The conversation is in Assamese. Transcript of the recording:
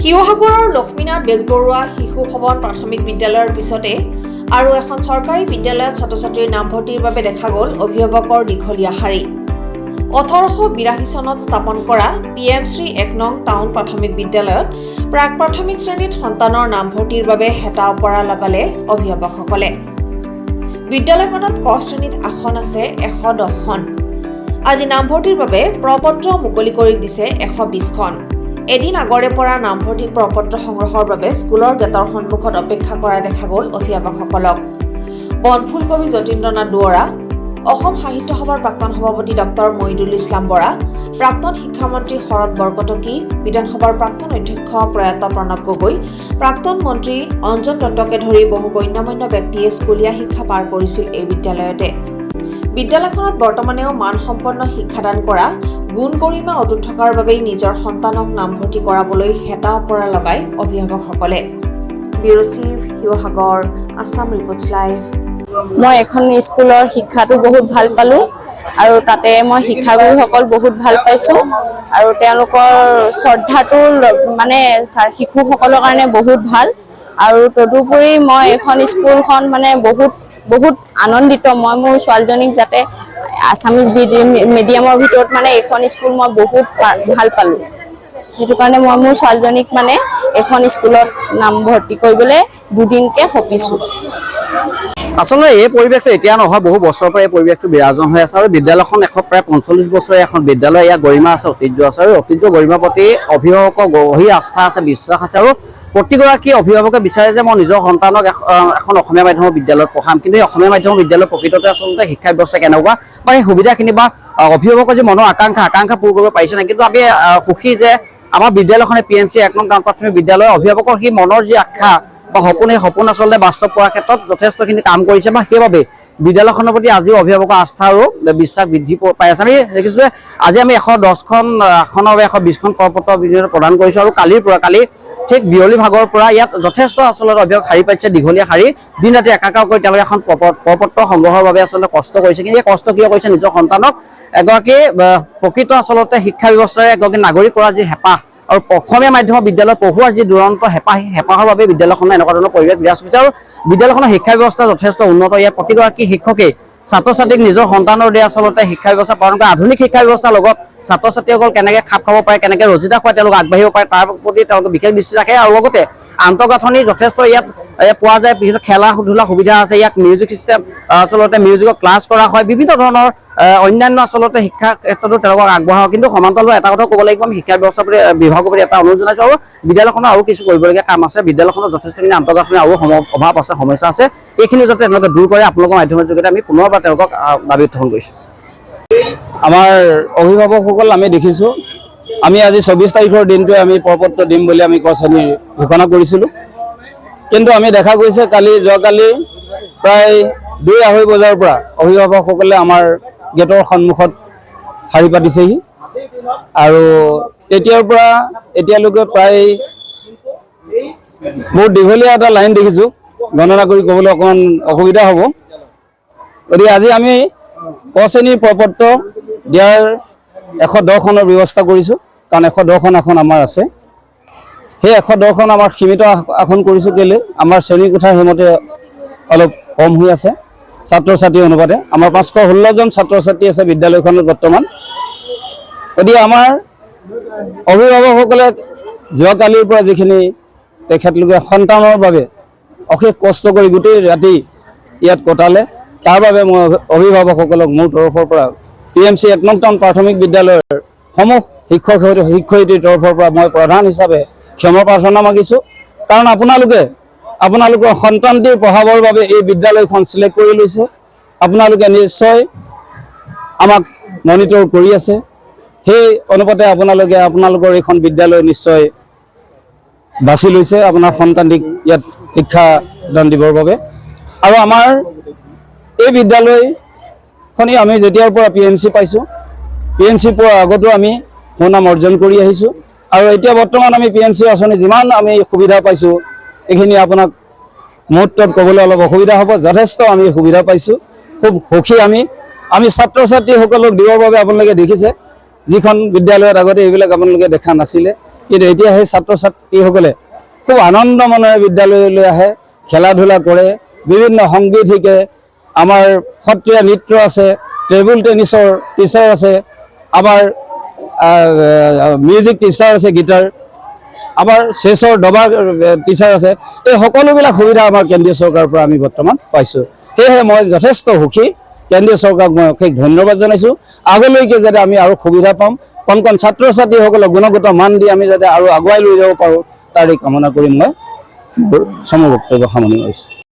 শিৱসাগৰৰ লক্ষ্মীনাথ বেজবৰুৱা শিশু ভৱন প্ৰাথমিক বিদ্যালয়ৰ পিছতে আৰু এখন চৰকাৰী বিদ্যালয়ত ছাত্ৰ-ছাত্ৰীৰ নামভৰ্তিৰ বাবে দেখা গ'ল অভিভাৱকৰ দীঘলীয়া শাৰী। 1882 চনত স্থাপন কৰা PMশ্ৰী 1 নং টাউন প্ৰাথমিক বিদ্যালয়ত প্ৰাক-প্ৰাথমিক শ্ৰেণীত সন্তানৰ নামভৰ্তিৰ বাবে হেতা ওপৰা লগালে অভিভাৱকসকলে। বিদ্যালয়খনত ক শ্ৰেণীত আসন আছে 110খন। আজি নামভৰ্তিৰ বাবে প্ৰপত্ৰ মুকলি কৰি দিছে 120খন। এদিন আগৰে পৰা নামভৰ্তিৰ প্ৰপত্ৰ সংগ্ৰহৰ বাবে স্কুলৰ গেটৰ সন্মুখত অপেক্ষা কৰা দেখা গ'ল অভিভাৱকসকলক। বনফুল কবি যতীন্দ্ৰনাথ দুৱৰা, অসম সাহিত্য সভাৰ প্ৰাক্তন সভাপতি ডক্টৰ মহিদুল ইছলাম বৰা, প্ৰাক্তন শিক্ষামন্ত্ৰী শৰৎ বৰকটকী, বিধানসভাৰ প্ৰাক্তন অধ্যক্ষ প্ৰয়াত প্ৰণৱ গগৈ, প্ৰাক্তন মন্ত্ৰী অঞ্জন দত্তকে ধৰি বহু গণ্যমান্য ব্যক্তিয়ে স্কুলীয়া শিক্ষা পাৰ কৰিছিল এই বিদ্যালয়তে। বিদ্যালয়খনত বৰ্তমানেও মানসম্পন্ন শিক্ষাদান কৰা গুণ গৰিমা অটুট থকাৰ বাবেই নিজৰ সন্তানক নামভৰ্তি কৰাবলৈ হেতা ওপৰা লগাই অভিভাৱকসকলে। Bureau' chief, Sivasagar, Assam reports live. মই এখন স্কুলৰ শিক্ষাটো বহুত ভাল পালোঁ আৰু তাতে মই শিক্ষাগুৰুসকল বহুত ভাল পাইছোঁ আৰু তেওঁলোকৰ শ্ৰদ্ধাটো মানে শিশুসকলৰ কাৰণে বহুত ভাল আৰু তদুপৰি মই এখন স্কুলখন মানে বহুত আনন্দিত। মই মোৰ ছোৱালীজনীক যাতে আছামিজ মিডিয়ামৰ ভিতৰত মানে এইখন স্কুল মই বহুত ভাল পালোঁ। সেইটো কাৰণে মই মোৰ ছোৱালীজনীক মানে এখন স্কুলত নামভৰ্তি কৰিবলৈ দুদিনকৈ সঁপিছোঁ। আচলতে এই পৰিৱেশটো এতিয়া নহয়, বহু বছৰৰ পৰা এই পৰিৱেশটো বিৰাজমান হৈ আছে আৰু বিদ্যালয়খন প্ৰায় 45 বছৰীয়া এখন বিদ্যালয়। ইয়াৰ গৰিমা আছে, ঐতিহ্য আছে আৰু ঐতিহ্য গৰিমাৰ প্ৰতি অভিভাৱকৰ গভীৰ আস্থা আছে, বিশ্বাস আছে আৰু প্ৰতিগৰাকী অভিভাৱকে বিচাৰে যে মই নিজৰ সন্তানক এখন অসমীয়া মাধ্যমৰ বিদ্যালয়ত পঢ়াম। কিন্তু এই অসমীয়া মাধ্যমৰ বিদ্যালয়ত প্ৰকৃততে আচলতে শিক্ষা ব্যৱস্থা কেনেকুৱা বা সেই সুবিধাখিনি বা অভিভাৱকৰ যে মনৰ আকাংক্ষা পূৰ কৰিব পাৰিছে নাই। কিন্তু আমি সুখী যে আমাৰ বিদ্যালয়খনে PMশ্ৰী 1 নং টাউন প্ৰাথমিক বিদ্যালয় অভিভাৱকৰ সেই মনৰ যি আশা বা সপোন, সেই সপোন আচলতে বাস্তৱ কৰাৰ ক্ষেত্ৰত যথেষ্টখিনি কাম কৰিছে বা সেইবাবে বিদ্যালয়খনৰ প্ৰতি আজিও অভিভাৱকৰ আস্থা আৰু বিশ্বাস বৃদ্ধি পাই আছে। আমি দেখিছোঁ যে আজি আমি 110খন আসনৰ বাবে 120খন প্ৰপত্ৰ প্ৰদান কৰিছোঁ আৰু কালি ঠিক বিয়লি ভাগৰ পৰা ইয়াত যথেষ্ট আচলতে অভিভাৱক শাৰী পাইছে, দীঘলীয়া শাৰী। দিন ৰাতি একাকাৰ কৰি তেওঁলোকে এখন প্ৰপত্ৰ সংগ্ৰহৰ বাবে আচলতে কষ্ট কৰিছে। কিন্তু এই কষ্ট কিয় কৰিছে? নিজৰ সন্তানক এগৰাকী প্ৰকৃত আচলতে শিক্ষা ব্যৱস্থাৰে এগৰাকী নাগৰিক কৰাৰ যি হেঁপাহ আৰু অসমীয়া মাধ্যমৰ বিদ্যালয়ত পঢ়োৱাৰ যি দুৰন্ত হেঁপাহ, সেই হেঁপাহৰ বাবে বিদ্যালয়খনে এনেকুৱা ধৰণৰ পৰিৱেশ বিৰাজ কৰিছে আৰু বিদ্যালয়খনৰ শিক্ষা ব্যৱস্থা যথেষ্ট উন্নত। ইয়াৰ প্ৰতিগৰাকী শিক্ষকে ছাত্ৰ ছাত্ৰীক নিজৰ সন্তানৰ দিয়ে আচলতে শিক্ষা ব্যৱস্থা প্ৰদান কৰে। আধুনিক শিক্ষা ব্যৱস্থাৰ লগত ছাত্ৰ ছাত্ৰীসকল কেনেকৈ খাপ খাব পাৰে, কেনেকৈ ৰজিতা খুৱাই তেওঁলোক আগবাঢ়িব পাৰে, তাৰ প্ৰতি তেওঁলোকে বিশেষ দৃষ্টি ৰাখে আৰু লগতে আন্তঃগাঁথনি যথেষ্ট ইয়াত পোৱা যায়। বিভিন্ন খেলা ধূলা সুবিধা আছে, ইয়াত মিউজিক চিষ্টেম আচলতে মিউজিকৰ ক্লাছ কৰা হয়, বিভিন্ন ধৰণৰ অন্যান্য আচলতে শিক্ষা ক্ষেত্ৰতো তেওঁলোকক আগবঢ়া হয়। কিন্তু সমান্তৰালভাৱে এটা কথা ক'ব লাগিব, আমি শিক্ষা ব্যৱস্থা বিভাগৰ প্ৰতি এটা অনুৰোধ জনাইছোঁ আৰু বিদ্যালয়খনৰ আৰু কিছু কৰিবলগীয়া কাম আছে। বিদ্যালয়খনত যথেষ্টখিনি আন্তঃগাঁথনি আৰু অভাৱ আছে, সমস্যা আছে। এইখিনি যাতে তেওঁলোকে দূৰ কৰে আপোনালোকৰ মাধ্যমৰ যোগেদি আমি পুনৰবাৰ তেওঁলোকক দাবী উত্থাপন কৰিছোঁ। আমাৰ অভিভাৱকসকল আমি দেখিছোঁ, আমি আজি 24 তাৰিখৰ দিনটোৱে আমি প্ৰপত্ৰ দিম বুলি আমি ক শ্ৰেণীৰ ঘোষণা কৰিছিলোঁ। কিন্তু আমি দেখা গৈছে যোৱাকালি প্ৰায় 2-2:30 বজাৰ পৰা অভিভাৱকসকলে আমাৰ গেটৰ সন্মুখত শাৰী পাতিছেহি আৰু তেতিয়াৰ পৰা এতিয়ালৈকে প্ৰায় বহুত দীঘলীয়া এটা লাইন দেখিছোঁ। গণনা কৰি ক'বলৈ অকণমান অসুবিধা হ'ব। গতিকে আজি আমি ক শ্ৰেণীৰ প্ৰপত্ৰ দিয়াৰ 110খনৰ ব্যৱস্থা কৰিছোঁ, কাৰণ 110খন আসন আমাৰ আছে। সেই 110খন আমাৰ সীমিত আসন কৰিছোঁ কেলৈ? আমাৰ শ্ৰেণীকোঠাৰ সেইমতে অলপ কম হৈ আছে ছাত্ৰ ছাত্ৰী অনুপাতে। আমাৰ 516জন ছাত্ৰ ছাত্ৰী আছে বিদ্যালয়খনত বৰ্তমান। গতিকে আমাৰ অভিভাৱকসকলে যোৱাকালিৰ পৰা যিখিনি তেখেতলোকে সন্তানৰ বাবে অশেষ কষ্ট কৰি গোটেই ৰাতি ইয়াত কটালে, তাৰ বাবে মই অভিভাৱকসকলক মোৰ তৰফৰ পৰা PMশ্ৰী 1 নং টাউন প্ৰাথমিক বিদ্যালয়ৰ সমূহ শিক্ষয়িত্ৰীৰ তৰফৰ পৰা মই প্ৰধান হিচাপে ক্ষমা প্ৰাৰ্থনা মাগিছোঁ। কাৰণ আপোনালোকৰ সন্তানটিৰ পঢ়াবৰ বাবে এই বিদ্যালয়খন চিলেক্ট কৰি লৈছে। আপোনালোকে নিশ্চয় আমাক মনিটৰ কৰি আছে। সেই অনুপাতে আপোনালোকৰ এইখন বিদ্যালয় নিশ্চয় বাছি লৈছে আপোনাৰ সন্তানটিক ইয়াত শিক্ষাদান দিবৰ বাবে। আৰু আমাৰ এই বিদ্যালয়খনি আমি যেতিয়াৰ পৰা PMশ্ৰী পাইছোঁ, PMশ্ৰী পোৱাৰ আগতো আমি সুনাম অৰ্জন কৰি আহিছোঁ আৰু এতিয়া বৰ্তমান আমি PMশ্ৰী আঁচনি যিমান আমি সুবিধা পাইছোঁ, এইখিনি আপোনাক মুহূৰ্তত ক'বলৈ অলপ অসুবিধা হ'ব। যথেষ্ট আমি সুবিধা পাইছোঁ, খুব সুখী আমি ছাত্ৰ ছাত্ৰীসকলক দিবৰ বাবে আপোনালোকে দেখিছে যিখন বিদ্যালয়ত আগতে এইবিলাক আপোনালোকে দেখা নাছিলে। কিন্তু এতিয়া সেই ছাত্ৰ ছাত্ৰীসকলে খুব আনন্দ মনেৰে বিদ্যালয়লৈ আহে, খেলা ধূলা কৰে, বিভিন্ন সংগীত শিকে, আমাৰ সত্ৰীয়া নৃত্য আছে, টেবুল টেনিছৰ টিচাৰ আছে, আমাৰ মিউজিক টিচাৰ আছে, গীটাৰ, আমাৰ চেছৰ দবাৰ টিচাৰ আছে। এই সকলোবিলাক সুবিধা আমাৰ কেন্দ্ৰীয় চৰকাৰৰ পৰা আমি বৰ্তমান পাইছোঁ। সেয়েহে মই যথেষ্ট সুখী, কেন্দ্ৰীয় চৰকাৰক মই অশেষ ধন্যবাদ জনাইছোঁ। আগলৈকে যাতে আমি আৰু সুবিধা পাম, কণ কণ ছাত্ৰ ছাত্ৰীসকলক গুণগত মান দি আমি যাতে আৰু আগুৱাই লৈ যাব পাৰোঁ, তাৰে কামনা কৰি মই চমু বক্তব্য সামৰণি মাৰিছোঁ।